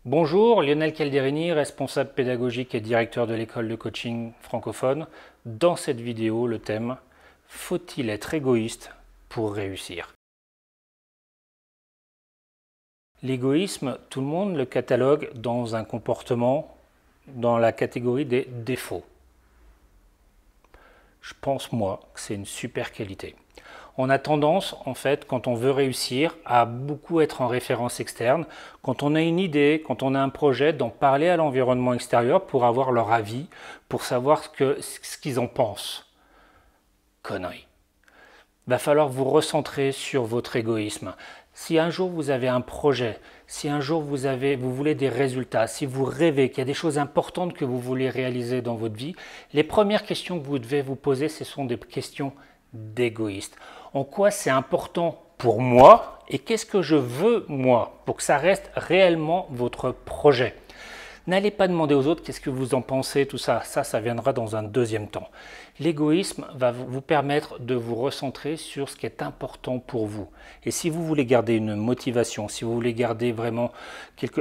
Bonjour, Lionel Calderini, responsable pédagogique et directeur de l'école de coaching francophone. Dans cette vidéo, le thème « Faut-il être égoïste pour réussir ?» L'égoïsme, tout le monde le catalogue dans un comportement dans la catégorie des défauts. Je pense, moi, que c'est une super qualité. On a tendance, en fait, quand on veut réussir, à beaucoup être en référence externe. Quand on a une idée, quand on a un projet, d'en parler à l'environnement extérieur pour avoir leur avis, pour savoir ce qu'ils en pensent. Connerie. Il va falloir vous recentrer sur votre égoïsme. Si un jour vous avez un projet, si un jour vous voulez des résultats, si vous rêvez qu'il y a des choses importantes que vous voulez réaliser dans votre vie, les premières questions que vous devez vous poser, ce sont des questions d'égoïste. En quoi c'est important pour moi et qu'est-ce que je veux moi pour que ça reste réellement votre projet. N'allez pas demander aux autres qu'est-ce que vous en pensez, tout ça. Ça viendra dans un deuxième temps. L'égoïsme va vous permettre de vous recentrer sur ce qui est important pour vous. Et si vous voulez garder une motivation, si vous voulez garder vraiment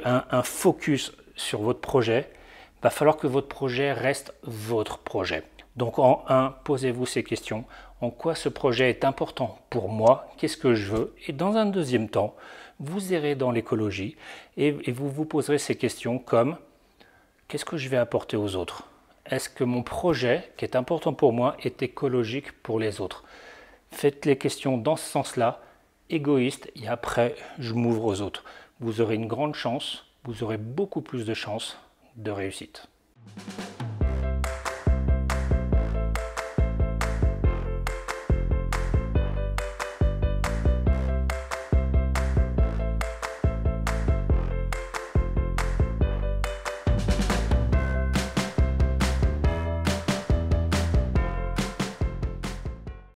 un focus sur votre projet, il va falloir que votre projet reste votre projet. Donc en 1, posez-vous ces questions. En quoi ce projet est important pour moi? Qu'est-ce que je veux? Et dans un deuxième temps, vous irez dans l'écologie et vous vous poserez ces questions comme qu'est-ce que je vais apporter aux autres? Est-ce que mon projet, qui est important pour moi, est écologique pour les autres? Faites les questions dans ce sens-là, égoïste, et après, je m'ouvre aux autres. Vous aurez une grande chance, vous aurez beaucoup plus de chances de réussite.